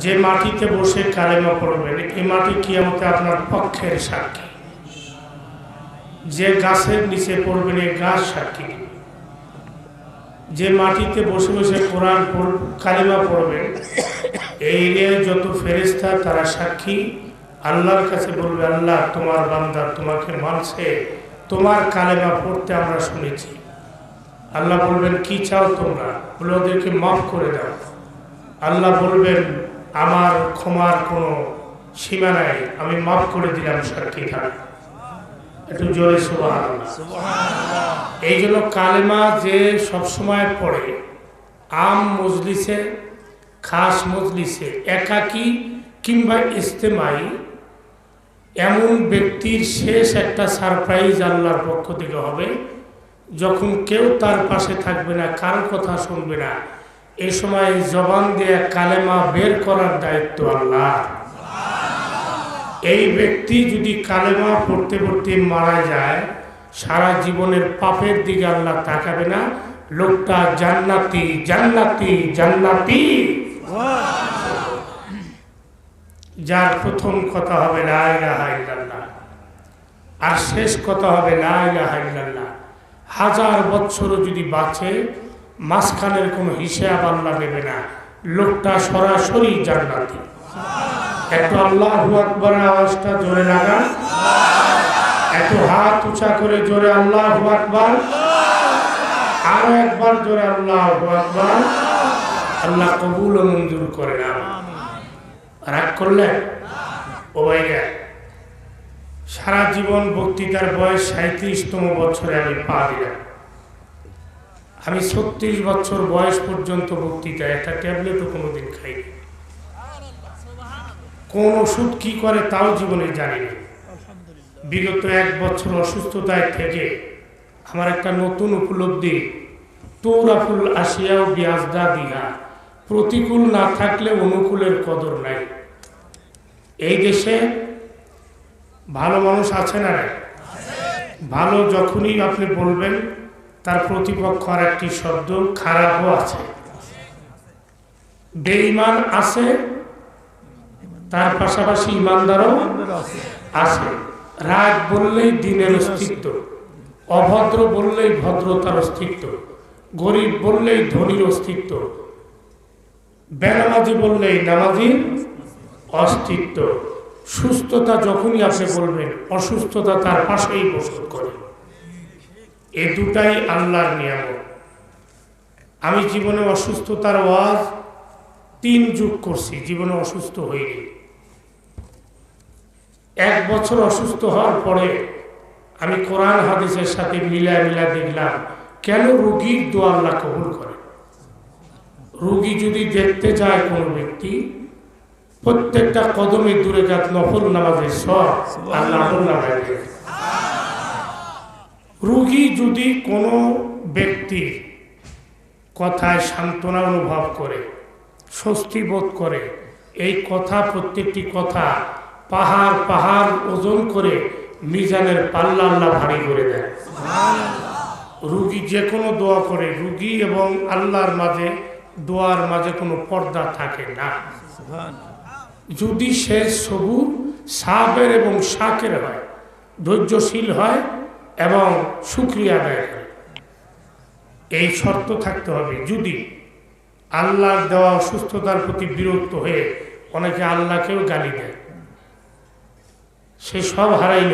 যে মাটিতে বসে কালেমা পড়বেন এই মাটি কিয়ামতে আপনার পক্ষের সাক্ষী। যে গাছের নিচে পড়বেন এই গাছ সাক্ষী। যে মাটিতে বসে বসে কোরআন কালেমা পড়বেন এই এরিয়ায় যত ফেরেশতা তারা সাক্ষী। আল্লাহর কাছে বলবে, আল্লাহ তোমার বান্দা তোমাকে মানছে, তোমার কালেমা পড়তে আমরা শুনেছি। আল্লাহ বলবেন কি চাও তোমরা? বলে ওদেরকে মাফ করে দাও। আল্লাহ বলবেন আমার ক্ষমার কোনো সীমা নাই, আমি মাফ করে দিলাম, সাক্ষী থাক। একটু জোরে সুবহানাল্লাহ। এই জন্য কালেমা যে সবসময় পড়ে, আম মজলিসে, খাস মজলিসে, একাকী কিংবা ইজতেমাই, এমন ব্যক্তির শেষ একটা সারপ্রাইজ আল্লাহর পক্ষ থেকে হবে যখন কেউ তার পাশে থাকবে না, কারো কথা শুনবে না। এই সময় জবান দিয়ে কালেমা বের করার দায়িত্ব আল্লাহ। এই ব্যক্তি যদি কালেমা পড়তে পড়তে মারা যায়, সারা জীবনের পাপের দিকে আল্লাহ তাকাবে না। লোকটা জান্নাতি জান্নাতি জান্নাতি। যার প্রথম কথা হবে লা ইলাহা ইল্লাল্লাহ, আর শেষ কথা হবে লা ইলাহা ইল্লাল্লাহ। 1000 বছরও যদি বাঁচে, মাঝখানের কোনো হিসাব আল্লাহ নেবে না। লোকটা সরাসরি জান্নাতি। একটু আল্লাহু আকবার আওয়াজটা জোরে লাগা, একটু হাত উঁচা করে জোরে আল্লাহু আকবার, আরো একবার জোরে আল্লাহু আকবার। আল্লাহ কবুল ও মঞ্জুর করে না। রাগ করলে ও ভাইরা, সারা জীবন বক্তৃতার বয়স 37তম বছরে আমি পা দিলাম। আমি 36 বছর বয়স পর্যন্ত বক্তৃতা, একটা ট্যাবলেটও কোনোদিন খাইনি। কোন ওষুধ কি করে তাও জীবনে জানি না। বিগত 1 বছর অসুস্থতায় থেকে আমার একটা নতুন উপলব্ধি, তুরাফুল আশিয়া ও বিয়াজদা দিহা, প্রতিকূল না থাকলে অনুকূলের কদর নাই। এই দেশে ভালো মানুষ আছে না? ভালো যখনই আপনি বলবেন তার প্রতিপক্ষ আর একটি শব্দ খারাপও আছে। বেঈমান আছে, তার পাশাপাশি ইমানদারও আছে। রাগ বললেই দিনের অস্তিত্ব, অভদ্র বললেই ভদ্রতার অস্তিত্ব, গরিব বললেই ধনীর অস্তিত্ব, বেনামাজি বললেই নামাজির অস্তিত্ব। সুস্থতা যখনই আপনি বলবেন, অসুস্থতা তার পাশেই বসত করে। এ দুটাই আল্লাহর নিয়ামত। আমি জীবনে অসুস্থতার ওয়াজ 3 যুগ করছি, জীবনে অসুস্থ হইনি। 1 বছর অসুস্থ হওয়ার পরে আমি কোরআন হাদিসের সাথে মিলা দেখলাম কেন রোগীর দোয়া আল্লাহ কবুল করে। রোগী যদি দেখতে যায় কোনো ব্যক্তি, প্রত্যেকটা কদমে দূরে যাত নফল নামাজের সব আল্লাহ নামায়। রোগী যদি কোনো ব্যক্তির কথায় সান্ত্বনা অনুভব করে, স্বস্তি বোধ করে, এই কথা, প্রত্যেকটি কথা পাহাড় পাহাড় ওজন করে মিজানের পাল্লা আল্লাহ ভারী করে দেয়। রোগী যে কোনো দোয়া করে, রোগী এবং আল্লাহর মাঝে, দোয়ার মাঝে কোনো পর্দা থাকে না। যদি সে সবুর, সাবের এবং শাকের হয়, ধৈর্যশীল হয় এবং শুকরিয়া আদায় করে, এই শর্ত থাকতে হবে। যদি আল্লাহর দেওয়া অসুস্থতার প্রতি বিরক্ত হয়ে অনেকে আল্লাহকেও গালি দেয়, সে সব হারাইল।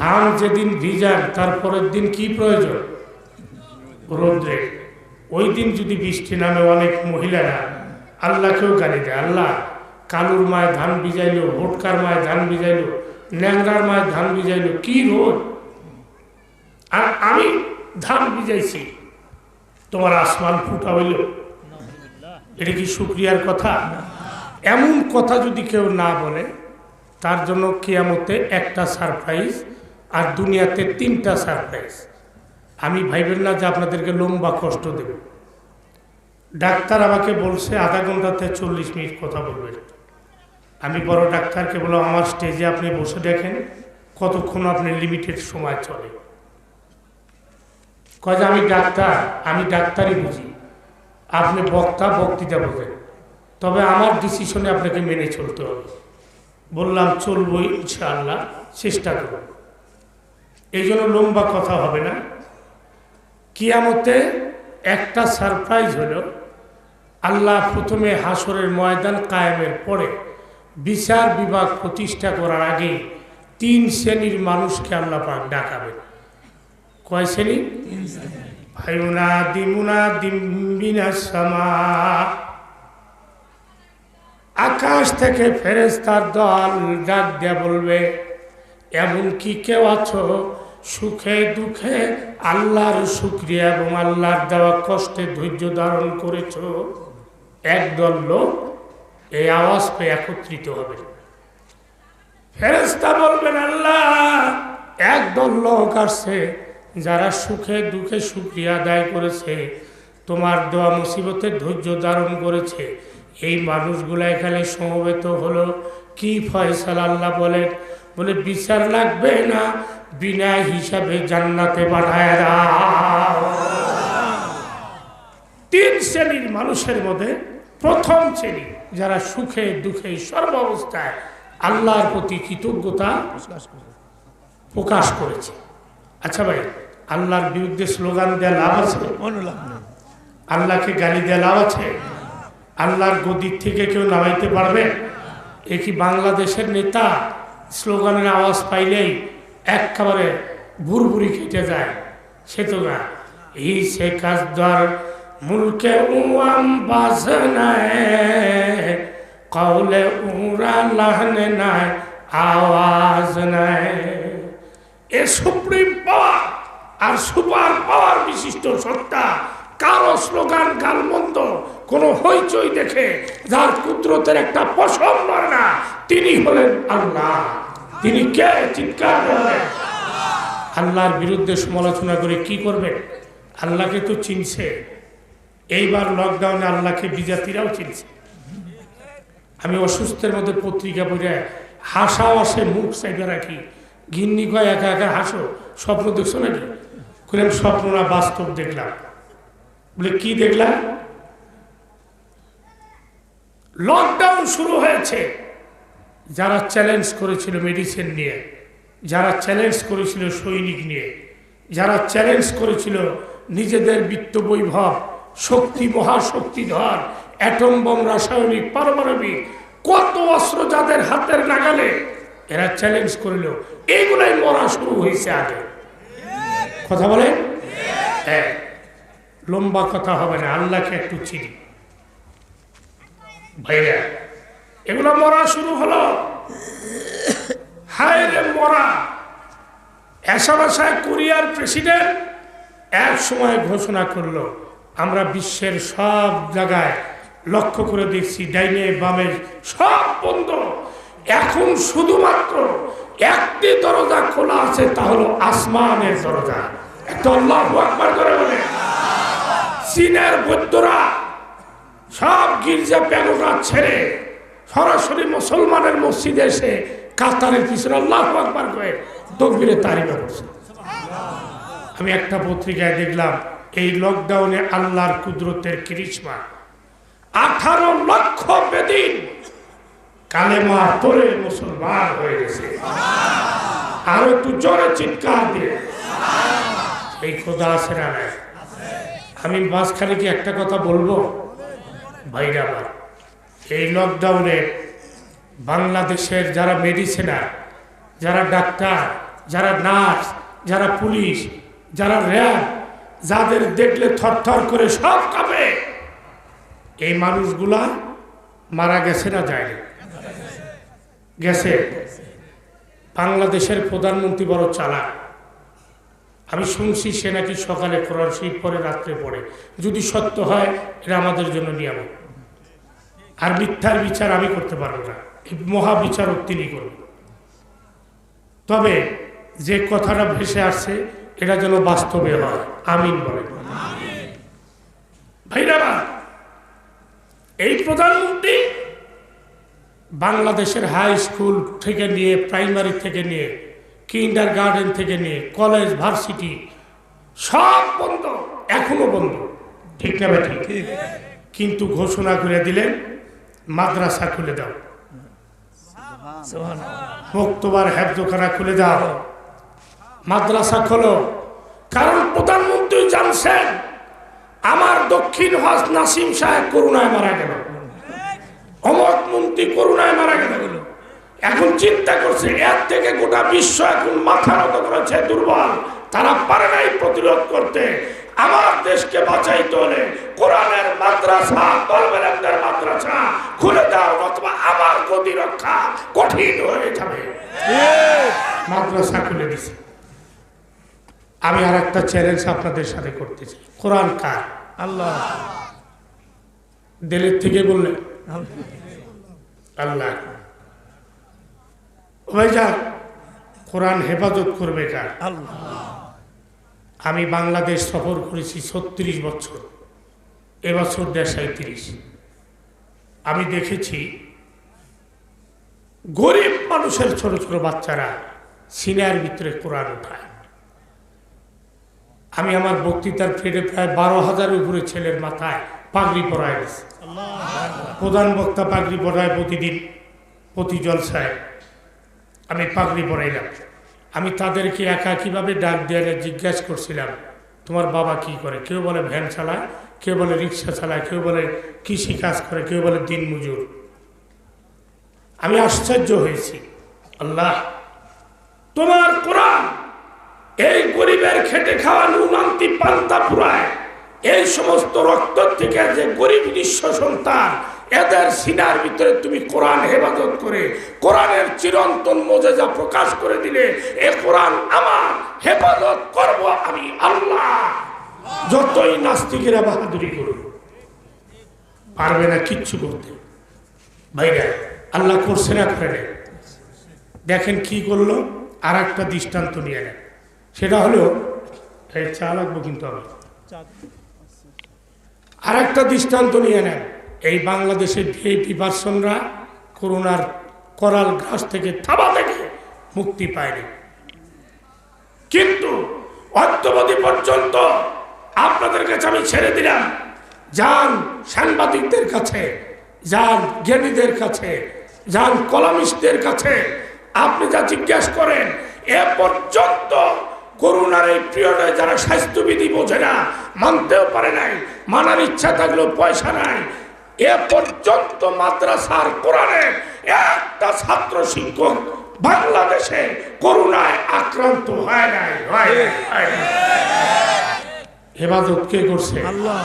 ধান যেদিন ভিজান তার পরের দিন কি প্রয়োজন? রৌদ্রে। ওই দিন যদি বৃষ্টি নামে, অনেক মহিলারা আল্লাহকেও গালি দেয়। আল্লাহ কালুর মায় ধান ভিজাইল, ভোটকার মায় ধান ভিজাইল, ন্যাংরার মায় ধান ভিজাইল, কি রোদ, আর আমি ধান ভিজাইছি, তোমার আসমান ফুটা হইল। এটা কি শুকরিয়ার কথা? এমন কথা যদি কেউ না বলে, তার জন্য কিয়ামতে একটা সারপ্রাইজ আর দুনিয়াতে 3টা সারপ্রাইজ। আমি ভাইবেন না যে আপনাদেরকে লম্বা কষ্ট দেব। ডাক্তার আমাকে বলছে আধা ঘন্টাতে 40 মিনিট কথা বলবেন। আমি বড় ডাক্তারকে বললাম আমার স্টেজে আপনি বসে দেখেন কতক্ষণ আপনি লিমিটেড সময় চলে। কয় যে আমি ডাক্তার, আমি ডাক্তারই বুঝি, আপনি বক্তা, বক্তৃতা বোঝেন। তবে আমার ডিসিশনে আপনাকে মেনে চলতে হবে। বললাম চলবো ইনশাআল্লাহ, চেষ্টা করব। এই জন্য লম্বা কথা হবে না। কিয়ামতে একটা সারপ্রাইজ হলো, আল্লাহ প্রথমে হাসরের ময়দান কায়েমের পরে বিচার বিভাগ প্রতিষ্ঠা করার আগে 3 শ্রেণীর মানুষকে আল্লাহ পাক ডাকাবেন। কয় শ্রেণী? আকাশ থেকে ফেরেশতার দল ডাক দিয়ে বলবে, এমন কি কেউ আছো সুখে দুঃখে আল্লাহর শুকরিয়া এবং আল্লাহর দেওয়া কষ্টে ধৈর্য ধারণ করেছ? একদল লোক এই আওয়াজ পেয়ে একত্রিত হবে। ফেরেশতা বলবেন, আল্লাহ একদল লোক আসছে যারা সুখে দুঃখে শুকরিয়া আদায় করেছে, তোমার দেওয়া মুসিবতে ধৈর্য ধারণ করেছে। এই মানুষগুলা এখানে সমবেত হলো, কি ফয়সালা আল্লাহ বলেন? বলে বিচার লাগবে না, বিনা হিসাবে জান্নাতে পাঠায় দাও। 3 শ্রেণীর মানুষের মধ্যে প্রথম শ্রেণী যারা সুখে দুঃখে সর্বাবস্থায় আল্লাহর প্রতি কৃতজ্ঞতা প্রকাশ করেছে। আচ্ছা ভাই, আল্লাহর বিরুদ্ধে স্লোগান দেওয়া লাভ আছে? আল্লাহকে গালি দেওয়া লাভ আছে? আল্লাহর গদির থেকে কেউ নামাইতে পারবে? এ কি বাংলাদেশের নেতা স্লোগানের আওয়াজ পাইলেই একেবারে ভুরভুরি কেটে যায়? সে তো না। এই সে কাজদার মুলকে উম বাজনায় কওলে উরা লাহনে নাই আওয়াজ নাই। এ সুপ্রিম পাওয়ার আর সুপার পাওয়ার বিশিষ্ট সত্তা কারো স্লোগান গালমন্দ কোনো হইচই দেখে যার কুদরতের একটা পশম নয় না, তিনি হলেন আল্লাহ। তিনি কে? চিৎকার করবেন। আল্লাহর বিরুদ্ধে সমালোচনা করে কি করবে? আল্লাহকে তো চিনছে। এইবার লকডাউনে আল্লাহকে বিজাতিরাও চিনছে। আমি অসুস্থের মধ্যে পত্রিকা পড়ে হাসাও আসে, মুখ চাইবে রাখি। গিন্নি কয়, একা একা হাসো, স্বপ্ন দেখছো নাকি? বললাম স্বপ্ন না, বাস্তব দেখলাম। বলে কি দেখলাম? লকডাউন শুরু হয়েছে, যারা চ্যালেঞ্জ করেছিল মেডিসিন নিয়ে, যারা চ্যালেঞ্জ করেছিল সৈনিক নিয়ে, যারা চ্যালেঞ্জ করেছিল নিজেদের বিত্ত বৈভব, শক্তি, মহাশক্তিধর, অ্যাটম বোম, রাসায়নিক, পারমাণবিক, কত অস্ত্র যাদের হাতের নাগালে, এরা চ্যালেঞ্জ করল। এইগুলাই মরা শুরু হয়েছে আগে। কথা বলে? হ্যাঁ, লম্বা কথা হবে না, আল্লাহকে একটু চিনি ভাইরা। এগুলো মরা শুরু হলো। হায় রে মরা। এসাবাসায় কোরিয়ার প্রেসিডেন্ট এক সময় ঘোষণা করলো, আমরা বিশ্বের সব জায়গায় লক্ষ্য করে দেখছি ডাইনে বামে সব বন্ধ, এখন শুধুমাত্র একটি দরজা খোলা আছে, তা হলো আসমানের দরজা। একটা আল্লাহু আকবার করে বলে। চীনের বৌদ্ধরা সব গির্জা প্যাগোডা ছেড়ে সরাসরি মুসলমানের মসজিদে এসে কাতারের পিছনে আল্লাহু আকবার করে তাকবীরে তাহরিমা করছে। আমি একটা পত্রিকায় দেখলাম, এই লকডাউনে আল্লাহর কুদরতের করিশ্মা, 18 লক্ষ বেদিন কালেমা পড়ে মুসলমান হয়ে গেছে। আর একটু জোরে চিৎকার দিয়ে এই খোদা আছে না? আমি মাঝখানে কি একটা কথা বলবো ভাইরা আমার? এই লকডাউনে বাংলাদেশের যারা মেডিসিনার, যারা ডাক্তার, যারা নার্স, যারা পুলিশ, যারা র্যাব, যাদের দেখলে থরথর করে সব কাঁপে, এই মানুষগুলা মারা গেছে না যায়নি? গেছে। বাংলাদেশের প্রধানমন্ত্রী বড় চালাক। আমি শুনছি সে নাকি সকালে কোরআন শরীফ পড়ে, রাত্রে পড়ে। যদি সত্য হয় এটা আমাদের জন্য নিয়ামত। আর মিথ্যার বিচার আমি করতে পারবো না, মহাবিচারক তিনি করবেন। তবে যে কথাটা ভেসে আসছে এটা যেন বাস্তবে হয়, আমিন বলেন। ভাইরা, এই প্রধানমন্ত্রী বাংলাদেশের হাই স্কুল থেকে নিয়ে, প্রাইমারি থেকে নিয়ে, কিন্ডার গার্ডেন থেকে নিয়ে, কলেজ, ভার্সিটি সব বন্ধ, এখনো বন্ধ। ঠিক না ঠিক? কিন্তু ঘোষণা করে দিলেন মাদ্রাসা খুলে দাও, মুক্তবার হেফজখানা খুলে দাও, মাদ্রাসা খোলো। কারণ প্রধানমন্ত্রী জানছেন আমার দক্ষিণ হজ নাসিম সাহেব করোনায় মারা গেল, অমর মন্ত্রী করোনায় মারা গেল। এখন চিন্তা করছে এর থেকে গোটা বিশ্ব এখন মাথা নত করেছে, দুর্বল, তারা পারে নাই প্রতিরোধ করতে। আমার দেশকে বাঁচাইতে হলে কোরআনের মাদ্রাসা, তলবেলাদের মাদ্রাসা খুলে দাও, অথবা আমার গতি রক্ষা কঠিন হয়ে যাবে। মাদ্রাসা খুলে দিছে। আমি আর একটা চ্যালেঞ্জ আপনাদের সাথে করতেছি, কোরআন কার? আল্লাহ। দিলের থেকে বললেন আল্লাহ। ভাইজান, কোরআন হেফাজত করবে কার? আল্লাহ। আমি বাংলাদেশ সফর করেছি 36 বছর, এবছর 37। আমি দেখেছি গরিব মানুষের ছোট ছোট বাচ্চারা সিনার ভিতরে কোরআন উঠায়। আমি আমার বক্তৃতার ফেরে প্রায় 12,000 উপরে ছেলের মাথায় পাগড়ি পরায় গেছি। প্রধান বক্তা পাগড়ি পরায় প্রতিদিন, প্রতি জলসায় আমি পাগড়ি পরাইলাম। আমি তাদেরকে একা কিভাবে ডাক দিয়ে জিজ্ঞাসা করছিলাম, তোমার বাবা কি করে? কেউ বলে ভ্যান চালায়, কেউ বলে রিক্সা চালায়, কেউ বলে কৃষি কাজ করে, কেউ বলে দিন মজুর। আমি আশ্চর্য হয়েছি, আল্লাহ তোমার কোরআন এই গরিবের খেটে খাওয়া নুনান্তি পান্তা পুরায়, এই সমস্ত রক্ত থেকে যে গরিব নিঃস্ব সন্তান, এদের সিনার ভিতরে তুমি কোরআন হেফাজত করে কোরআনের চিরন্তন মোজেজা প্রকাশ করে দিলে, এ কোরআন আমার হেফাজত করব আমি আল্লাহ। যতই নাস্তিকেরা বাহাদুরি করুন, পারবে না কিচ্ছু করতে। ভাইরা, আল্লাহ করছে না করে। দেখেন কি করলো, আর একটা দৃষ্টান্ত নিয়ে নেন। সেটা হলো, এই চা লাগবো কিন্তু আমি, আর একটা দৃষ্টান্ত নিয়ে নেন। এই বাংলাদেশের ভিআইপি পার্সনরা করোনার করাল ঘাস থেকে, থাবা থেকে মুক্তি পায়নি, কিন্তু অদ্যবধি পর্যন্ত আপনাদের কাছে আমি ছেড়ে দিলাম, যান সাংবাদিকদের কাছে, যান জ্ঞানীদের কাছে, যান কলামিস্টদের কাছে, আপনি যা জিজ্ঞাসা করেন, এ পর্যন্ত করোনার এই পিরিয়ডে যারা স্বাস্থ্যবিধি বোঝে না, মানতেও পারে নাই, মানার ইচ্ছা থাকলেও পয়সা নাই, এ পর্যন্ত মাদ্রাসার কোরআনের একটা ছাত্র শিক্ষক বাংলাদেশে করোনায় আক্রান্ত হয় নাই। হেফাজত কে করছে? আল্লাহ।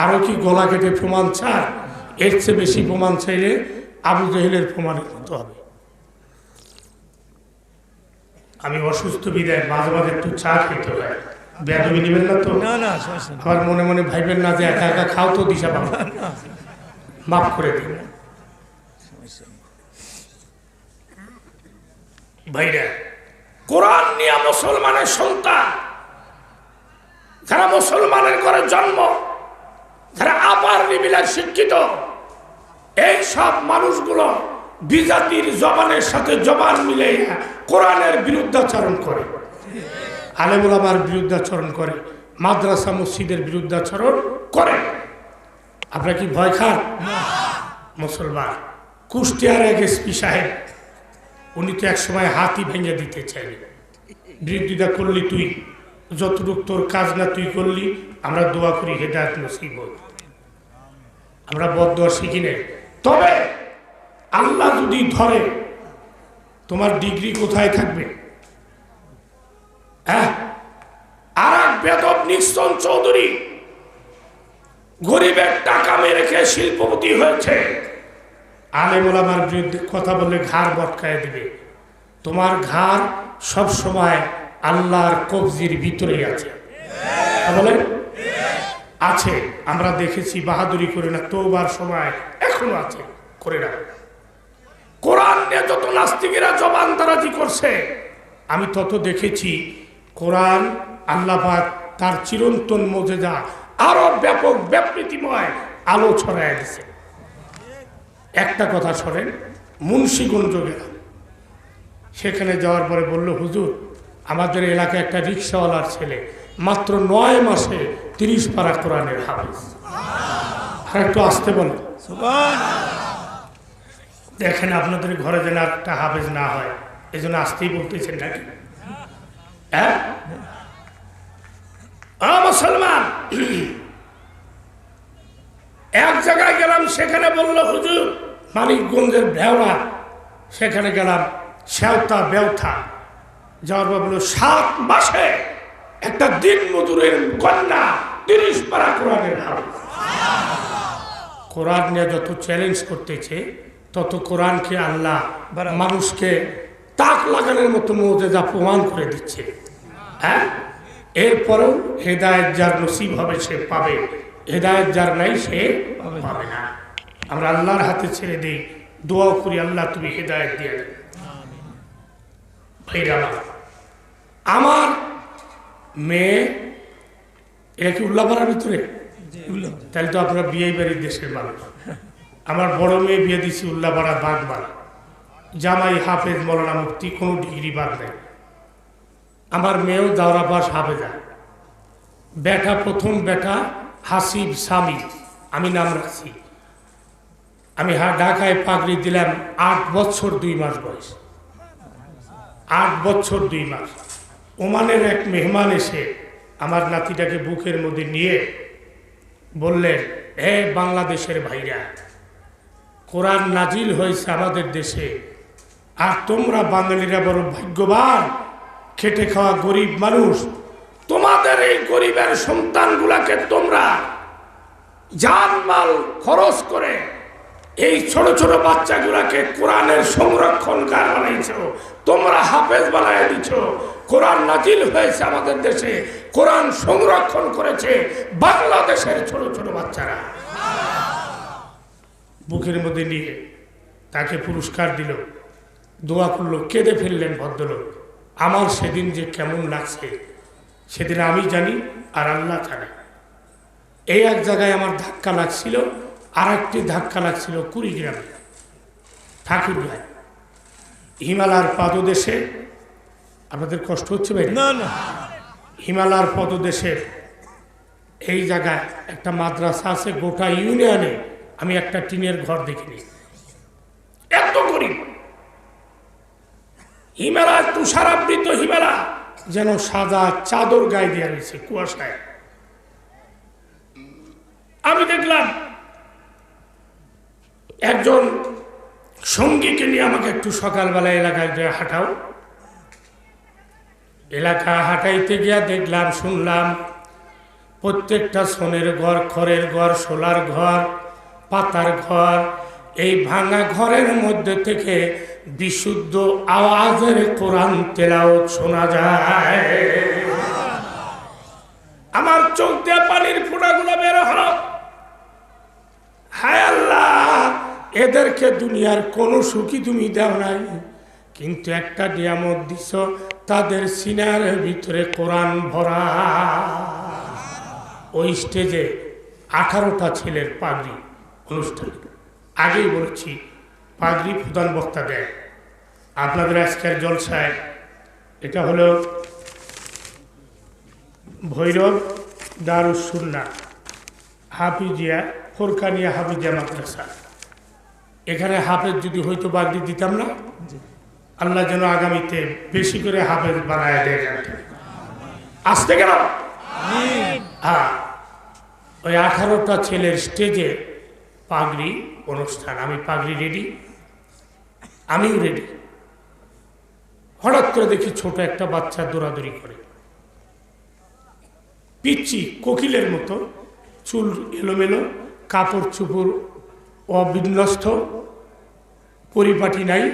আরো কি গলা কেটে প্রমাণ চান? এর চেয়ে বেশি প্রমাণ চাইলে আবু জেহেলের প্রমাণের মতো হবে। আমি অসুস্থ বিদায় মাঝে মাঝে একটু চা খেতে হয়, বেয়াদবি নেবেন না তো? আবার মনে মনে ভাইবেন না যে একা একা খাও তো দিশা পাবো, মাফ করে দিন ভাইরা। কোরআন নিয়ে মুসলমানের সন্তান, যারা মুসলমানের ঘরে জন্ম, যারা আপার লেভেলের শিক্ষিত, এই সব মানুষগুলো বিজাতির জবানের সাথে জবান মিলে কোরআনের বিরুদ্ধাচরণ করে, আলেম ওলামার বিরুদ্ধাচরণ করে, মাদ্রাসা মসজিদের বিরুদ্ধাচরণ করে। আপনারা কি ভয় খান? মুসলমান কুষ্টিয়ার এক এসপি সাহেব, উনি তো এক সময় হাতই ভেঙে দিতে চাইলেন। বিরোধিতা করলি তুই, যতটুক তোর কাজ না তুই করলি, আমরা দোয়া করি হেদায়েত নসিব হোক। আমরা বদদোয়া শিখি না। তবে আল্লাহ যদি ধরে, তোমার ডিগ্রি কোথায় থাকবে? হ্যাঁ, আর এক বেদব নিঃসন চৌধুরী গরিবের টাকা মেরে খেয়ে শিল্পপতি হয়েছে, আলেম ওলামার বিরুদ্ধে কথা বললে ঘাড় বটকায় দিবে। তোমার ঘাড় সব সময় আল্লাহর কবজির ভিতরেই আছে, বলে আছে। আমরা দেখেছি বাহাদুরি করে না, তওবার সময় এখনো আছে, করে না। কোরআন নিয়ে যত নাস্তিকেরা জবানদারাজি করছে, আমি তত দেখেছি কোরআন আল্লাহ পাক তার চিরন্তন মোজেজা আরো ব্যাপক ব্যাপৃতিময় আলো ছড়ায় দিছে। একটা কথা শোনেন, মুন্সিগঞ্জ গেলাম, সেখানে যাওয়ার পরে বলল, হুজুর আমাদের এলাকায় একটা রিক্সাওয়ালার ছেলে মাত্র 9 মাসে 30 পারা কোরআনের হাফেজ। আর একটু আসতে বলে, দেখেন আপনাদের ঘরে যেন একটা হাফেজ না হয়, এই জন্য আসতেই বলতেছেন নাকি? হ্যাঁ মুসলমান, এক জায়গায় গেলাম, সেখানে বললো হুজুর মানিকগঞ্জের ভেওয়া, সেখানে গেলাম সেওতা বেউথা, যাওয়ার পর বললো 7 মাসে একটা দিন মজুরের কন্যা 30 পারা কোরআনের হাফেজ। কোরআন নিয়ে যত চ্যালেঞ্জ করতেছে তত কোরআনকে আল্লাহ মানুষকে তাক লাগানোর মতো মুজিজা প্রমাণ করে দিচ্ছে। হ্যাঁ, এরপরেও হেদায়েত যার নসিব হবে সে পাবে, হেদায়েত যার নাই সে পাবে না। আমরা আল্লাহর হাতে ছেড়ে দিই, দোয়া করি আল্লাহ তুমি হেদায়েত দিয়ে দেন। ভাইরা আমার মেয়ে, এরা কি উল্লাপাড়ার ভিতরে? তাহলে তো আপনারা বিয়ে বাড়ির দেশের মানুষ। আমার বড় মেয়ে বিয়ে দিছি উল্লাপাড়া বাগবাড়া, জামাই হাফেজ মৌলানা মুফতি, কোনো ডিগ্রি বাদ নেই। আমার মেয়েও দাওরাপাস হাফেজা। বেটা, প্রথম বেটা হাসিব সামি, আমি নাম রাখছি। আমি ঢাকায় পাগড়ি দিলাম 8 বছর 2 মাস বয়স, 8 বছর 2 মাস। ওমানের এক মেহমান এসে আমার নাতিটাকে বুকের মধ্যে নিয়ে বললেন, হে বাংলাদেশের ভাইরা, কোরআন নাজিল হয়েছে আমাদের দেশে, আর তোমরা বাঙালিরা বড় ভাগ্যবান, খেটে খাওয়া গরিব মানুষ। তোমাদের এই গরিবের সন্তানগুলাকে তোমরা জানমাল খরচ করে এই ছোট ছোট বাচ্চাগুলাকে কোরআনের সংরক্ষণকার বানাইছ, তোমরা হাফেজ বানাই দিছ। কোরআন নাজিল হয়েছে আমাদের দেশে, কোরআন সংরক্ষণ করেছে বাংলাদেশের ছোট ছোট বাচ্চারা। বুকের মধ্যে নিয়ে তাকে পুরস্কার দিল, দোয়া করলো, কেঁদে ফেললেন ভদ্রলোক। আমার সেদিন যে কেমন লাগছে সেদিন আমি জানি আর আল্লাহ জানে। এই এক জায়গায় আমার ধাক্কা লাগছিল, আর একটি ধাক্কা লাগছিল কুড়িগ্রামে ঠাকুরগাঁয়, হিমালয়ের পাদদেশে। আপনাদের কষ্ট হচ্ছে ভাই? না না, হিমালয়ের পদদেশে এই জায়গায় একটা মাদ্রাসা আছে, গোটা ইউনিয়নে আমি একটা টিনের ঘর দেখিনি, এত গরিব। হিমালয় তুষারাবৃত, হিমালয় যেন সাদা চাদর গায়ে দেওয়া রয়েছে কুয়াশায়। আমি দেখলাম একজন সঙ্গীকে নিয়ে আমাকে একটু সকালবেলা এলাকায় গিয়ে হাঁটাও। এলাকা হাঁটাইতে গিয়া দেখলাম, শুনলাম প্রত্যেকটা সোনের ঘর, খড়ের ঘর, সোলার ঘর, পাতার ঘর, এই ভাঙা ঘরের মধ্যে থেকে বিশুদ্ধ আওয়াজের কোরআন তেলাওয়াত শোনা যায়। আমার চোখ দিয়ে পানির ফোঁটাগুলো বের হলো। হায় আল্লাহ, এদেরকে দুনিয়ার কোনো সুখী তুমি দাও নাই, কিন্তু একটা নিয়ামত দিছ, তাদের সিনার ভিতরে কোরআন ভরা। ওই স্টেজে 18টা ছেলের পাগড়ি অনুষ্ঠান। আগেই বলেছি পাগড়ি প্রধান বক্তা দেয়। আপনাদের আজকের জলসায় এটা হলো ভৈরব দারুস সুন্নাহ হাফিজিয়া, ফোরকানিয়া হাফিজিয়া মাদ্রাসা। এখানে হাফেজ যদি হয়তো পাগড়ি দিতাম না, আল্লাহ যেন আগামীতে বেশি করে হাফেজ বানায় দেয়। আসতে গেল হ্যাঁ, ওই 18টা ছেলের স্টেজে পাগড়ি অনুষ্ঠান। আমি পাগড়ি রেডি, আমিও রেডি। হঠাৎ করে দেখি ছোট একটা বাচ্চা দৌড়াদৌড়ি করে, পিচ্ছি কোকিলের মতো, চুল এলোমেলো, কাপড় চুপড় অবিন্যস্ত, পরিপাটি নাই,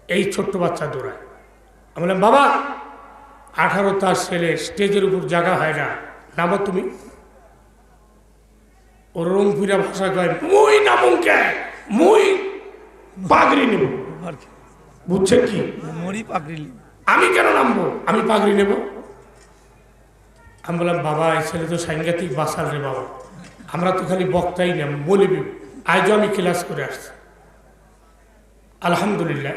এই ছোট্ট বাচ্চা দৌড়ায়। আমি বললাম, বাবা 18টা ছেলে, স্টেজের উপর জায়গা হয় না, নামো তুমি। ওর রংপুরা ভাষা কয়, মুই নামুকে, মুই পাগড়ি নেব। বুঝছেন কি? আমি কেন নামবো, আমি পাগড়ি নেব। আমি বললাম, বাবা এই ছেলে তো সাংঘাতিক বাসাল রে বাবা, আমরা তো খালি বক্তাই না, বলিবি। আজও আমি ক্লাস করে আসছি, আলহামদুলিল্লাহ।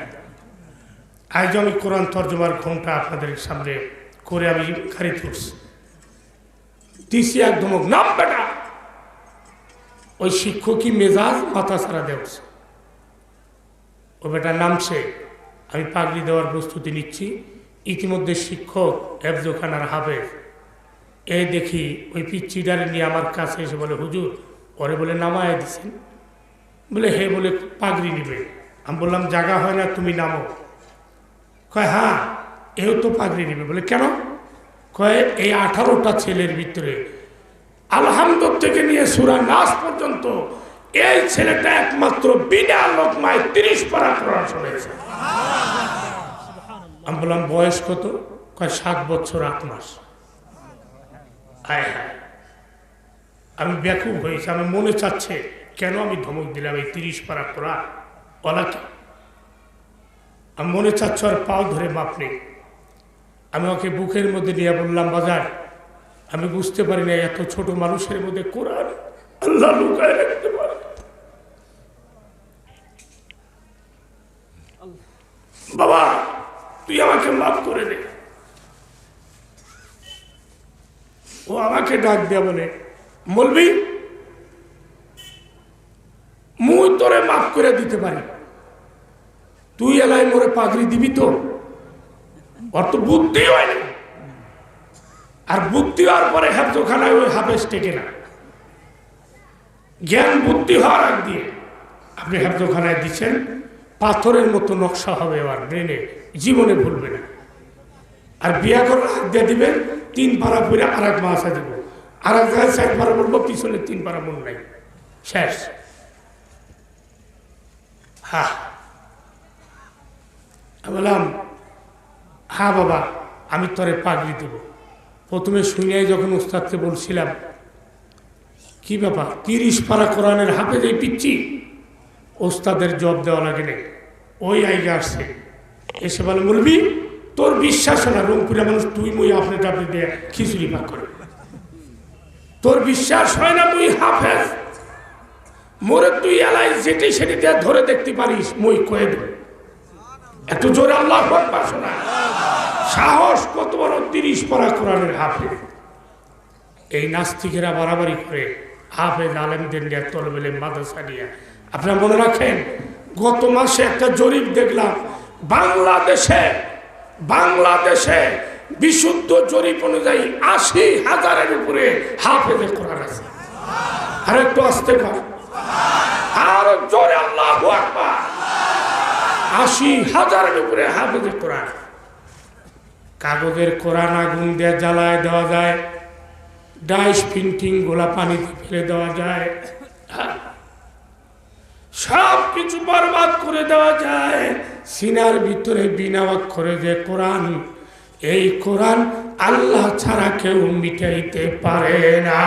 আজও আমি কোরআন তর্জমার ঘন্টা আপনাদের সামনে করে আমি গাড়ি তুলছি, দিছি একদম নাম বেটা। ওই শিক্ষকই মেজাজ মাথা ছাড়া দেওয়া, ও বেটা নামছে, আমি পাগড়ি দেওয়ার প্রস্তুতি নিচ্ছি। ইতিমধ্যে শিক্ষক হেফজোখানার হাফেজ এই দেখি ওই পিচ্চিটারে নিয়ে আমার কাছে এসে বলে, হুজুর পরে বলে নামায় দিছেন, বলে হে বলে পাগড়ি নিবে। আমি বললাম জায়গা হয় না, তুমি নামো। কয় হ্যাঁ এও তো পাগড়ি নিবে। বলে কেন? কয় এই 18টা ছেলের ভিতরে আলহামদুল থেকে নিয়ে সূরা নাস পর্যন্ত এই ছেলেটা একমাত্র বিনা লোকমায় 30 পারা কোরআন শুনেছে। আমি বললাম বয়স কত? কয় 7 বছর 8 মাস। হায় হায়, আমি ব্যাকুল হয়েছি। আমি মনে চাচ্ছে কেন আমি ধমক দিলাম এই 30 পারা কোরআন ওলাকে। আমি মনে চাচ্ছ আর পাও ধরে মাপ নেই। আমি ওকে বুকের মধ্যে নিয়ে বললাম বাজার, আমি বুঝতে পারি না এত ছোট মানুষের মধ্যে কোরআন আল্লাহ লুকায় রাখতে পারে। বাবা তুই আমাকে মাফ করে দে। ও আমাকে ডাক দেয়া বলে, বলবি মুই তোরে মাফ করে দিতে পারি, তুই এলাই মোরে পাগড়ি দিবি তো? ওর তো বুদ্ধি হয় না, আর বুদ্ধি হওয়ার পরে হেফজোখানায় ওই হাফেজ টেকে না। জ্ঞান বুদ্ধি হওয়ার আগ দিয়ে আপনি হেফজোখানায় দিচ্ছেন, পাথরের মতো নকশা হবে আর ব্রেনে, জীবনে ভুলবে না। আর বিয়া করার আগ দিয়ে দিবেন 3 পারা পরে আর এক মাসা দিব, আর এক জায়গায় 4 পারা পড়বো, পিছনে 3 পারা মন নাই, শেষ। হ্যাঁ বললাম হ্যাঁ বাবা আমি তোরে পাগড়ি দেব। প্রথমে শুনিয়াই যখন উস্তাদকে বলছিলাম কি ব্যাপার 30 পারা কোরআনের হাফেজ এই পিচ্ছি, ওস্তাদের জব দেওয়া লাগে না। ওই আইগা আসছে, এসে বলে বলবি তোর বিশ্বাস না, রংপুরের মানুষ তুই মুই আপনি টাপনি দিয়ে খিচুড়ি পাক করে, তোর বিশ্বাস হয় না তুই হাফেজ, মোরে তুই এলাই যেটি সেটি দিয়ে ধরে দেখতে পারিস, মই কয়ে দেব। এত জোরে আল্লাহু আকবার শোনা, সাহস কত বড় 30 পারা কোরআনের হাফেজ। এই নাস্তিকেরা বাড়াবাড়ি করে হাফেজ আলেমদের নিয়ে তলবেলে মাদ্রাসা নিয়ে। আপনারা মনে রাখেন গত মাসে একটা জরিপ দেখলাম, বাংলাদেশে বিশুদ্ধ জরিপ অনুযায়ী 80,000-এর উপরে হাফেজে কোরআন আছে। আর একটু আসতে কর, আর জোরে আল্লাহু আকবার। 80,000-এর উপরে হাফেজে কোরআন। কাগজের কোরআন আগুন দিয়ে জ্বালায় দেওয়া যায়, ডাইস প্রিন্টিং গোলা পানিতে ফেলে দেওয়া যায়, সব কিছু বরবাদ করে দেওয়া যায়। সিনার ভিতরে বিনা অক্ষরে যে কোরআন, এই কোরআন আল্লাহ ছাড়া কেউ মিটাইতে পারে না।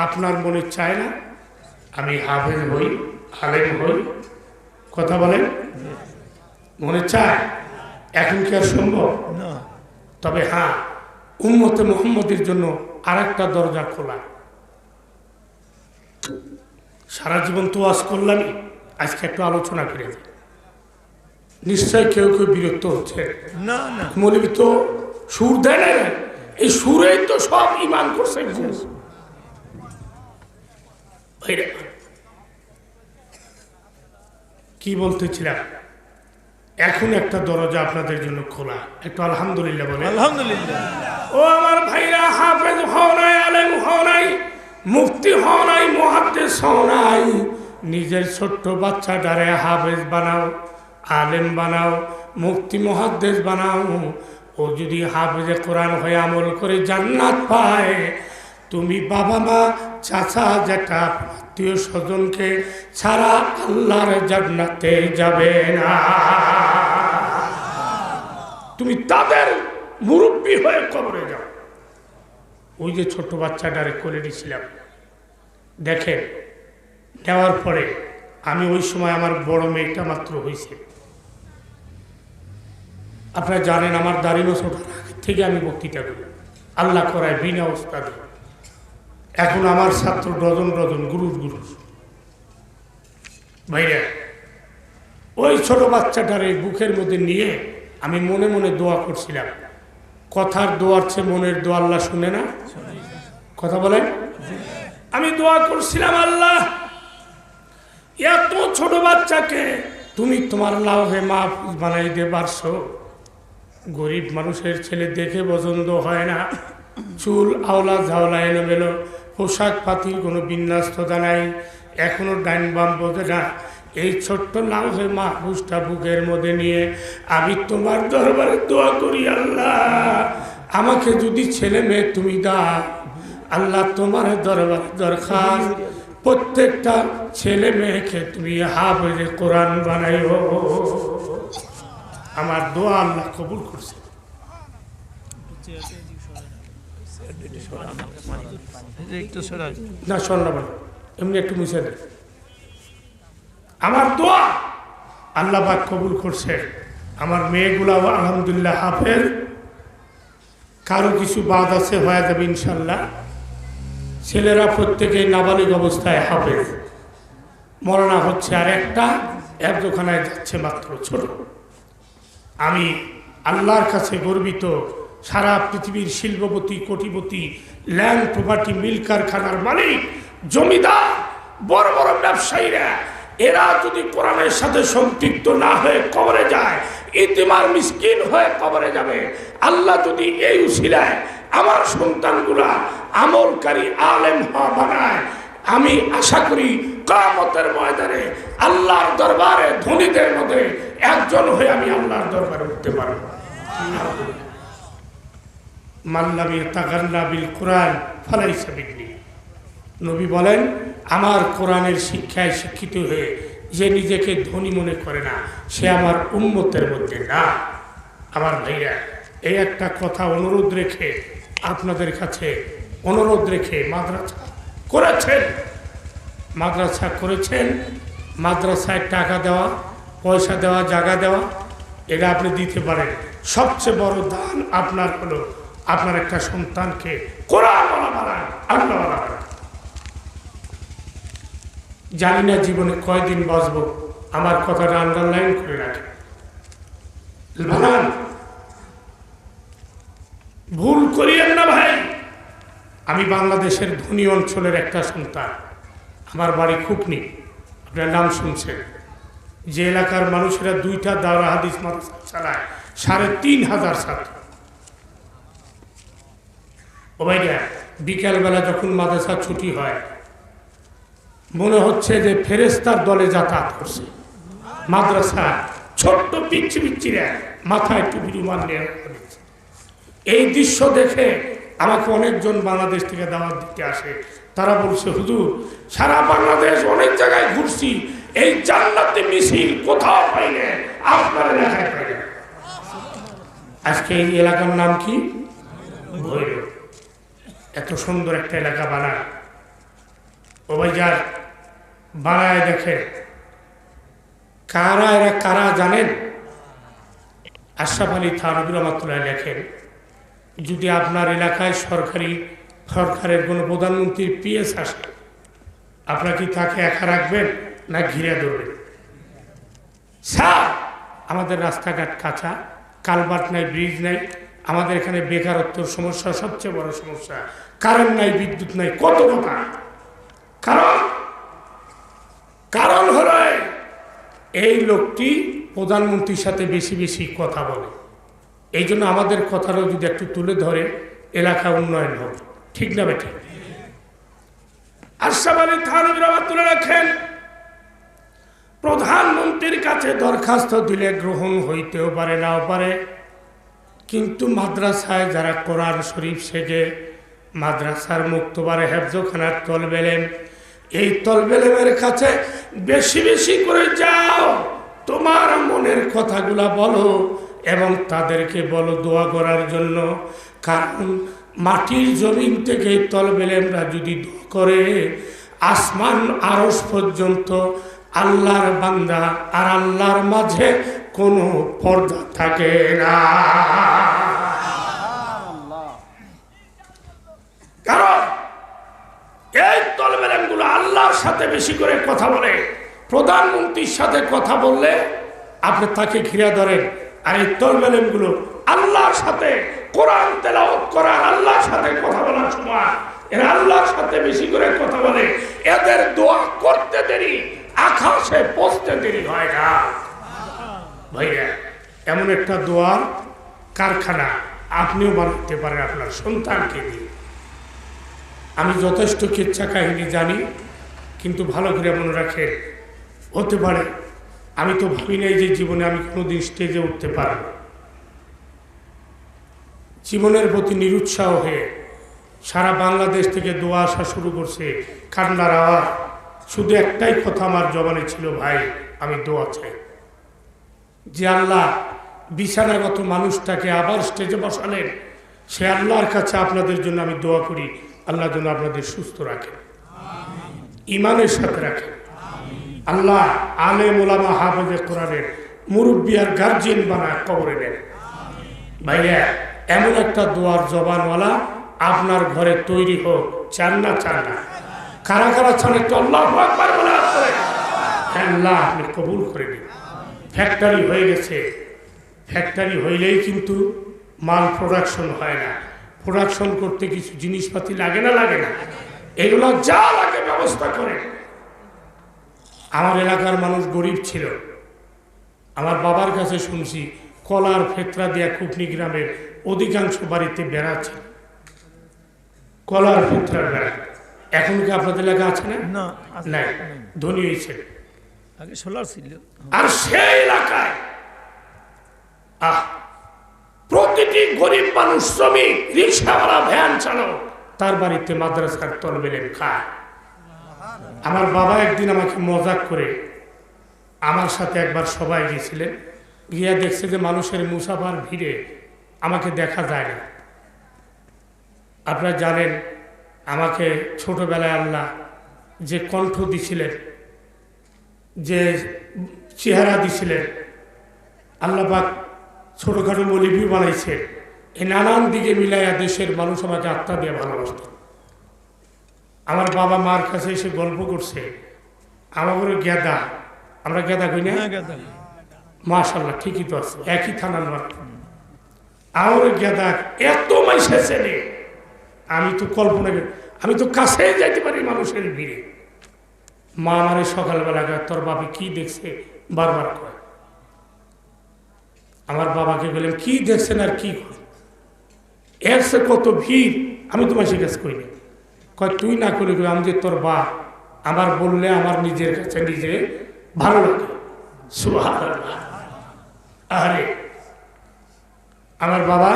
আপনার মনে চায় না আমি হাফেজ হই, আলেম হই? কথা বলেন, মনে চায়? এখন কি আর সম্ভব? তবে হ্যাঁ, উম্মতে মুহাম্মদের জন্য আরেকটা দরজা খোলা। সারা জীবন তো ওয়াজ করলামই, আজকে একটু আলোচনা করে দিই। নিশ্চয় কেউ কেউ বিরক্ত হচ্ছে, না না মৌলবী তো সুর দেয় না, এই সুরেই তো সব ইমান করছে। কি বলতেছিলাম, এখন একটা দরজা আপনাদের জন্য খোলা, একটু আলহামদুলিল্লাহ বলে। আলহামদুলিল্লাহ। ও আমার ভাইরা, হাফেজ হও নাই, আলেম হও নাই, মুফতি হও নাই, মুহাদ্দিস হও নাই, নিজের ছোট্ট বাচ্চাটারে হাফেজ বানাও, আলেম বানাও, মুফতি মুহাদ্দিস বানাও। ও যদি হাফেজে কোরআন হয়ে আমল করে জান্নাত পায়, তুমি বাবা মা চাচা জ্যাঠা আত্মীয় স্বজনকে ছাড়া আল্লাহর জান্নাতে যাবে না। তুমি তাদের মুরব্বী হয়ে কবরে যাও। ওই যে ছোট বাচ্চাটারে কোলে নিয়েছিলাম, দেখেন নেওয়ার পরে আমি ওই সময় আমার বড় মেয়েটা মাত্র হয়েছে। আপনারা জানেন আমার দাড়ি ছোটার আগে থেকে আমি বক্তৃতা করি, আল্লাহ করায় বিনা ওস্তাদে। এখন আমার ছাত্র ডজন ডজন, গুরুর গুরু। ভাইরা, ওই ছোট বাচ্চাটারে বুকের মধ্যে নিয়ে আমি মনে মনে দোয়া করছিলাম। কথার দোয়ার চেয়ে মনের দোয়া আল্লাহ শুনে না? কথা বলেন। আমি দোয়া করছিলাম, আল্লাহ এত ছোট বাচ্চাকে তুমি তোমার লাউহে মাহফুজ বানাই দিয়ে পারছো। গরিব মানুষের ছেলে দেখে পছন্দ হয় না, চুল আওলা ঝাওলা এলোমেলো, পোশাক পাতির কোনো বিন্যাস্ততা নাই, এখনো ডাইন বাম বোঝে না। এই ছোট্ট লাউহে মাহফুজটা বুকের মধ্যে নিয়ে আমি তোমার দরবারে দোয়া করি, আল্লাহ আমাকে যদি ছেলে মেয়ে তুমি দাও, আল্লাহ তোমার দরবারে দরখাস্ত প্রত্যেকটা ছেলে মেয়েকে তুমি হাফেজে কোরআন বানাইও। আমার দোয়া আল্লাহ কবুল করছে। না শোনা বলো, এমনি একটু মুছে দেয়। আমার দোয়া আল্লাহ পাক কবুল করছে। আমার মেয়েগুলাও আলহামদুলিল্লাহ হাফেজ, কারো কিছু বাদ আছে, হয়ে যাবে ইনশাল্লাহ। ছেলেরা প্রত্যেকেই নাবালিগ অবস্থায় হাফেজ, মরনা হচ্ছে আর একটা, একজোখানায় যাচ্ছে মাত্র ছোট। আমি আল্লাহর কাছে গর্বিত, সারা পৃথিবীর শিল্পপতি, কোটিপতি, ল্যান্ড প্রপার্টি, মিল কারখানার মালিক, জমিদার, বড় বড় ব্যবসায়ীরা, এরা যদি কোরআনের সাথে সম্পৃক্ত না হয়ে কবরে যায়, ইতিমার মিসকিন হয়ে কবরে যাবে। আল্লাহ যদি এই উসিলায় আমার সন্তানগুলা আমলকারী আলেম হওয়া বানায়, আমি আশা করি কিয়ামতের ময়দানে আল্লাহর দরবারে ধনীদের মধ্যে একজন হয়ে আমি আল্লাহর দরবারে উঠতে পারব। মাল্লাম ইয়াতাগান্না বিল কোরআন ফালাইসা মিন্নি। নবী বলেন, আমার কোরআনের শিক্ষায় শিক্ষিত হয়ে যে নিজেকে ধনী মনে করে না, সে আমার উম্মতের মধ্যে না। আমার ভাইরা, এই একটা কথা অনুরোধ রেখে আপনাদের কাছে অনুরোধ রেখে, মাদ্রাসা করেছেন, মাদ্রাসা করেছেন, মাদ্রাসায় টাকা দেওয়া, পয়সা দেওয়া, জায়গা দেওয়া, এটা আপনি দিতে পারেন। সবচেয়ে বড় দান আপনার হলো আপনার একটা সন্তানকে কোরআনওয়ালা বানান, আল্লাহওয়ালা বানান। জানি না জীবনে কয়দিন বাঁচবো, আমার কথাটা আন্ডারলাইন করে রাখেন, বানান। ভুল করিয়েন না ভাই। আমি বাংলাদেশের ধনী অঞ্চলের একটা সন্তান, আমার বাড়ি খুকনি, আপনার নাম শুনছেন। যে এলাকার মানুষেরা 2টা দাওরা হাদিস মাদ্রাসা চালায়, 3500 ছাত্র। ও ভাইরা, বিকালবেলা যখন মাদ্রাসা ছুটি হয়, মনে হচ্ছে যে ফেরেস্তার দলে যাতায়াত করছে। মাদ্রাসা ছোট্ট পিচ্ছি পিচ্ছিরা মাথায় টুপি রুমাল নিয়ে দিচ্ছে। এই দৃশ্য দেখে আমাকে অনেকজন বাংলাদেশ থেকে দাওয়াত দিতে আসে। তারা বলছে, হুজুর সারা বাংলাদেশ অনেক জায়গায় ঘুরছি, এই জান্নাতে মিছিল কোথাও পাইনি, আপনার এলাকায় পাইনি। আজকে এই এলাকার নাম কি? ভৈরব। এত সুন্দর একটা এলাকা বানায়, ও ভাইজান বানায় দেখে। কারা এরা, কারা জানেন? আশরাফ আলী থানভী রহমাতুল্লাহ লেখেন, যদি আপনার এলাকায় সরকারের কোনো প্রধানমন্ত্রীর পিএস আসে, আপনারা কি তাকে একা রাখবেন না ঘিরে ধরবেন? স্যার, আমাদের রাস্তাঘাট কাঁচা, কালভার্ট নাই, ব্রিজ নাই, আমাদের এখানে বেকারত্বের সমস্যা সবচেয়ে বড় সমস্যা, কারেন্ট নাই, বিদ্যুৎ নাই, কত কথা। কারণ হলো এই লোকটি প্রধানমন্ত্রীর সাথে বেশি বেশি কথা বলে। এই জন্য আমাদের কথাটাও যদি একটু তুলে ধরে, এলাকা উন্নয়ন হবে। ঠিক না বেঠিক? আশরাফ আলী থানভী রহমাতুল্লাহ রাখেন, প্রধানমন্ত্রীর কাছে দরখাস্ত দিলে গ্রহণ হইতেও পারে, নাও পারে, কিন্তু মাদ্রাসায় যারা কোরআন শরীফ শেখে, মাদ্রাসার মুক্তবারে হেফজখানার তলবেলেম, এই তলবেলেমের কাছে বেশি বেশি করে যাও, তোমার মনের কথাগুলা বলো এবং তাদেরকে বলো দোয়া করার জন্য। কারণ মাটির জমিন থেকে তলবেলেমরা যদি দোয়া করে, আসমান আরশ পর্যন্ত আল্লাহর বান্দা আর আল্লাহর মাঝে কোনো পর্দা থাকে না। কারণ এই তলবেলেমগুলো আল্লাহর সাথে বেশি করে কথা বলে। প্রধানমন্ত্রীর সাথে কথা বললে আপনি তাকে ঘিরে ধরেন, আর এই তলবেলেমগুলো আল্লাহর সাথে কোরআন তেলাওয়াত করার, আল্লাহর সাথে কথা বলার সময় এরা আল্লাহর সাথে বেশি করে কথা বলে। এদের দোয়া করতে দেরি, আকাশে পৌঁছতে দেরি হয় না। ভাইয়া, এমন একটা দোয়ার কারখানা আপনিও বানাতে পারেন আপনার সন্তানকে দিয়ে। আমি যথেষ্ট কিচ্ছা কাহিনী জানি, কিন্তু ভালো করে মনে রাখেন, হতে পারে আমি তো ভাবি নাই যে জীবনে আমি কোনোদিন স্টেজে উঠতে পারব। জীবনের প্রতি নিরুৎসাহ হয়ে সারা বাংলাদেশ থেকে দোয়া আসা শুরু করছে, কান্নার আওয়াজ। শুধু একটাই কথা আমার জবানে ছিল, ভাই আমি দোয়া চাই যে আল্লাহ বিছানাগত মানুষটাকে আবার স্টেজে বসালেন, সে আল্লাহর কাছে আপনাদের জন্য আমি দোয়া করি, আল্লাহ যেন আপনাদের সুস্থ রাখেন, ইমানের সাথে রাখেন। আল্লাহ আলেম ওলামা হাফেজে কোরআনের মুরব্বী আর গার্জিয়ান বানায় কবরে নেন। ভাইয়া, এমন একটা দোয়ার জবানওয়ালা আপনার ঘরে তৈরি হোক, চান না চান না? কারা কারা চান একটু আল্লাহু আকবার বলে আসলে আল্লাহ আপনি কবুল করে দিন। ফ্যাক্টরি হয়ে গেছে, ফ্যাক্টরি হইলেই কিন্তু মাল প্রোডাকশন হয় না। প্রোডাকশন করতে কিছু জিনিসপাতি লাগে না? লাগে না? এগুলো যা লাগে ব্যবস্থা করে। আমার এলাকার মানুষ গরিব ছিল, আমার বাবার কাছে শুনছি কলার ফেতরা দিয়া কুপনি গ্রামের অধিকাংশ বাড়িতে বেড়া ছিল, কলার ফেতরার বেড়া। এখন কি আপনাদের এলাকা আছে না? নাই, ধনী হয়েছে আগে সোলার ছিল। আর সেই এলাকায় প্রতিটি গরিব মানুষ, শ্রমিক, রিক্সাওয়ালা, ভ্যান চালক, তার বাড়িতে মাদ্রাসার তলবেলেন খায়। আমার বাবা একদিন আমাকে মজাক করে আমার সাথে একবার সবাই গিয়েছিলেন, গিয়া দেখছে যে মানুষের মুসাফার ভিড়ে আমাকে দেখা যায় না। আপনারা জানেন আমাকে ছোটবেলায় আল্লাহ যে কণ্ঠ দিছিলেন, যে চেহারা দিছিলেন, আল্লাহ পাক ছোটখাটো মলিবি বানাইছে, এই নানান দিকে মিলাইয়া দেশের মানুষ আমাকে আত্মা দিয়ে ভালোবাসত। আমার বাবা মার কাছে এসে গল্প করছে, আমার গেদা, আমরা গেদা কই না? মাশাআল্লাহ, ঠিকই তো আছে, একই থানার মানুষ। আমার গেদা এত মাইসে ছেলে, আমি তো কল্পনা করি, আমি তো কাছে যাইতে পারি মানুষের ভিড়ে। মা আমারে সকালবেলা তোর বাবা কি দেখছে বারবার কয়। আমার বাবাকে বললেন কি দেখছেন আর কি কর, এর সে কত ভিড়, আমি তোমার সে কাছে কইনি। কয় তুই না করে আমি যে তোর বাপ, আমার বললে আমার নিজের কাছে নিজে ভালো লাগে। সুবহানাল্লাহ। আরে আমার বাবা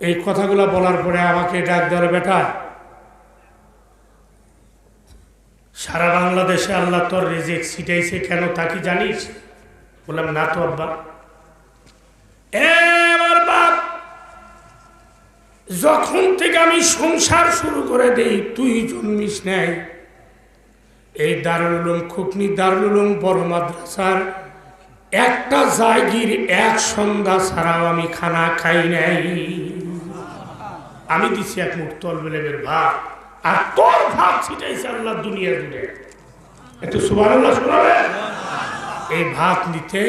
এই কথাগুলো বলার পরে আমাকে ডাক দেওয়ার, বেটা সারা বাংলাদেশে আল্লাহ তোর রিজিক ছিটাইছে কেন তা কি জানিস? বললাম না তো আব্বা। আমার বাপ, যখন থেকে আমি সংসার শুরু করে দেই তুই জন্মিস নাই। এই দারুল উলুম খুকনি দারুল উলুম বড় মাদ্রাসার একটা জায়গির এক সন্ধ্যা ছাড়াও আমি খানা খাই নাই। আমি দিছি এক মুঠ তলবেলের ভাত, আর তোর ভাত ছিটাইছে আল্লাহ দুনিয়া জুড়ে। একটু সুবহানাল্লাহ শোনাবে? এই ভাত নিতে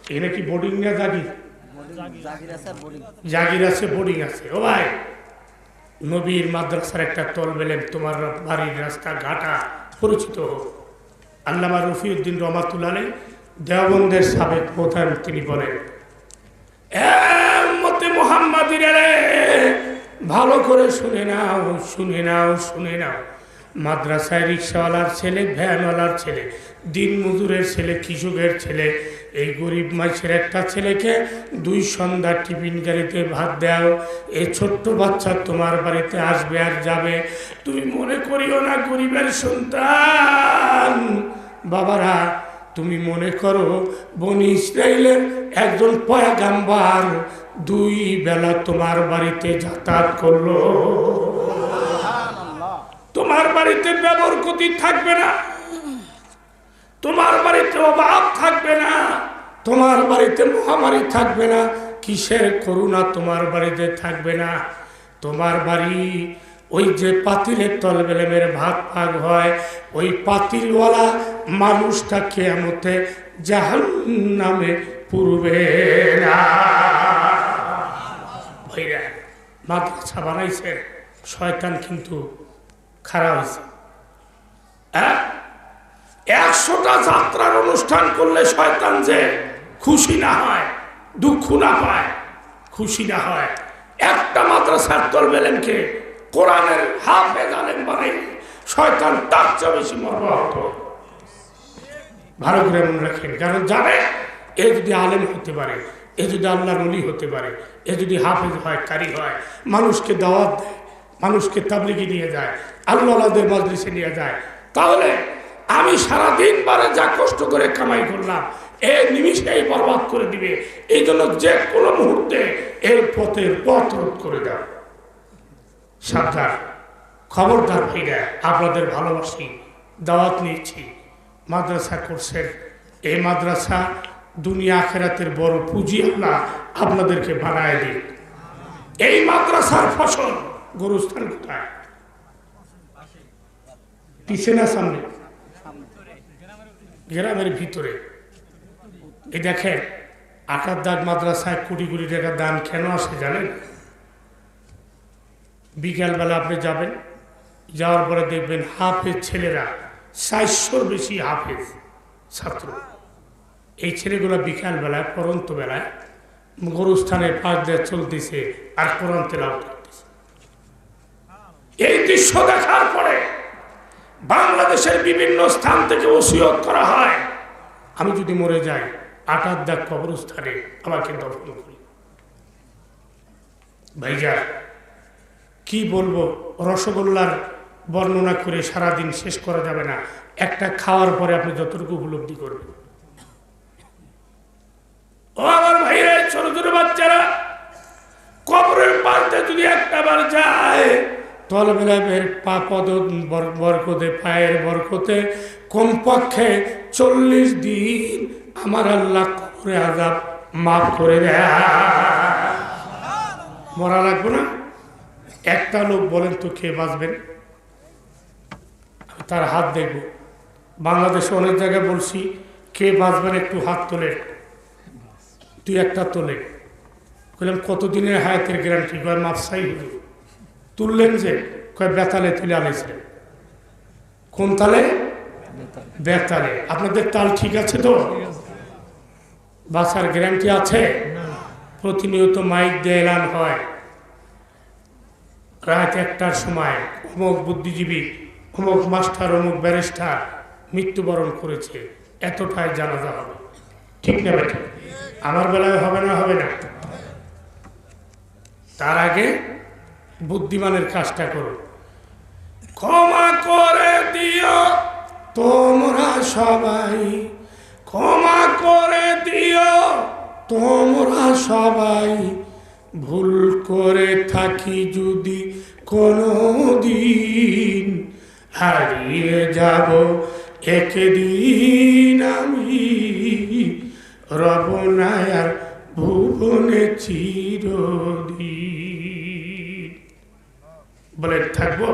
এখানে কি বোর্ডিং না জাগির? জাগির আছে, বোর্ডিং আছে। ও ভাই, নবীর মাদ্রাসার একটা তলবেলেন, তোমার বাড়ির রাস্তা ঘাটা পরিচিত হোক। আল্লামা রফিউদ্দিন রহমাতুল্লাহ আলাইহি দেওবন্দের সাবেক প্রধান, তিনি বলেন, উম্মতে মুহাম্মাদির রে ভালো করে শুনে নাও, শুনে নাও, শুনে নাও। মাদ্রাসায় রিক্সাওয়ালার ছেলে, ভ্যানওয়ালার ছেলে, দিন মজুরের ছেলে, কৃষকের ছেলে, এই গরিব মাছের একটা ছেলেকে 2 সন্ধ্যা টিফিন গাড়িতে ভাত দাও। এই ছোট্ট বাচ্চা তোমার বাড়িতে আসবে আর যাবে, তুমি মনে করিও না গরিবের সন্তান। বাবারা, তুমি মনে করো বনি ইসরাইলের একজন পয়গাম্বার 2 বেলা তোমার বাড়িতে যাতায়াত করলো। তোমার বাড়িতে ব্যবরকতি থাকবে না, তোমার বাড়িতে অভাব থাকবে না, তোমার বাড়িতে মহামারী থাকবে না, কিসের করুণা তোমার বাড়িতে থাকবে না। তোমার বাড়ি ওই যে পাতিলের তলবেলেমের ভাত পাক হয়, ওই পাতিলওয়ালা মানুষটা কিয়ামতে জাহান্নামে পুরবে না। ভাইরা, মাদ্রাসা বানাইছে, শয়তান কিন্তু খারাপ হয়েছে। 100টা যাত্রার অনুষ্ঠান করলে শয়তান যে খুশি না হয়, দুঃখ না পায়, খুশি না হয়, একটা মাদ্রাসার তলবেলেনকে কোরআনের হাফেজ আলেম বানাইলে শয়তান তার চেয়ে বেশি মর্মাহত। ভালো করে মনে রাখেন, কারণ জানে এ যদি আলেম হতে পারে, এ যদি আল্লাহর ওলি হতে পারে, এ যদি হাফেজ হয়, কারি হয়, মানুষকে দাওয়াত দেয়, মানুষকে তাবলিগে নিয়ে যায়, আল্লাহদের মাজলিসে নিয়ে যায়, তাহলে আমি সারাদিন বারে যা কষ্ট করে কামাই করলাম এই নিমিষেই বরবাদ করে দিবে। এই জন্য যে কোনো মুহূর্তে এর পথের পথ রোধ করে দাও। সাবধান, খবরদার ভাইরা, আপনাদের ভালোবাসি, দাওয়াত নিচ্ছি, মাদ্রাসা করছেন, এই মাদ্রাসা দুনিয়া আখেরাতের বড় পুঁজি আল্লাহ আপনাদেরকে বানায় দিন। এই মাদ্রাসার ফসল গরুস্থান কোথায়? পিছে না সামনে? গ্রামের ভিতরে। এই দেখেন, আকারদাগ মাদ্রাসায় কোটি কোটি টাকা দান কেন আসে জানেন? বিকালবেলা আপনি যাবেন, যাওয়ার পরে দেখবেন হাফেজ ছেলেরা, 400-র বেশি হাফেজ ছাত্র, এই ছেলেগুলো বিকালবেলায় পরন্ত বেলায় গরুস্থানের পাশ দিয়ে চলতেছে আর কোরআন তেলাওয়াত করতেছে। এই দৃশ্য দেখার পরে বাংলাদেশের বিভিন্ন স্থান থেকে ওসিয়ত করা হয়, আমি যদি মরে যাই আকারদাগ কবরস্থানে আমাকে দফন করি। ভাইজান, কি বলবো, রসগোল্লার বর্ণনা করে সারাদিন শেষ করা যাবে না। একটা খাওয়ার পরে আপনি যতটুকু উপলব্ধি করবেন। ও আমার ভাইরা, ছোট ছোট বাচ্চারা, কবরের পাশে যদি একটা বার যায়, তলবেলায় পা পদ বরকতে, পায়ের বরকতে কমপক্ষে 40 দিন আমার আল্লাহ কবরে আযাব মাফ করে দেয়। মরা লাগবে না। একটা লোক বলেন তো কে বাঁচবেন? তার হাত দেখব। বাংলাদেশে অনেক জায়গায় বলছি, কে বাঁচবেন একটু হাত তোলে। তুই একটা তোলে। বললাম কতদিনের হায়াতের গ্যারান্টি? কয় মাপসাই হুজুর। তুললেন যে? কয় বেতালে তুলে আনেছিলেন। কোন তালে? বেতালে। আপনাদের তাল ঠিক আছে তো? বাঁচার গ্যারান্টি আছে? প্রতিনিয়ত মাইক দিয়ে এলান হয়, রাত 1টার সময় অমুক বুদ্ধিজীবী, অমুক মাস্টার, অমুক ব্যারিস্টার মৃত্যুবরণ করেছে, এতটাই জানাজা হবে। ঠিক না বেটা? আমার বেলায় হবে না? হবে না? তার আগে বুদ্ধিমানের কাজটা করো। ক্ষমা করে দিও তোমরা সবাই, ক্ষমা করে দিও তোমরা সবাই, ভুল করে থাকি যদি কোনো দিন, হারিয়ে যাব একদিন আমি, রব না আর ভুবনে চিরদিন। বলে থাকবো।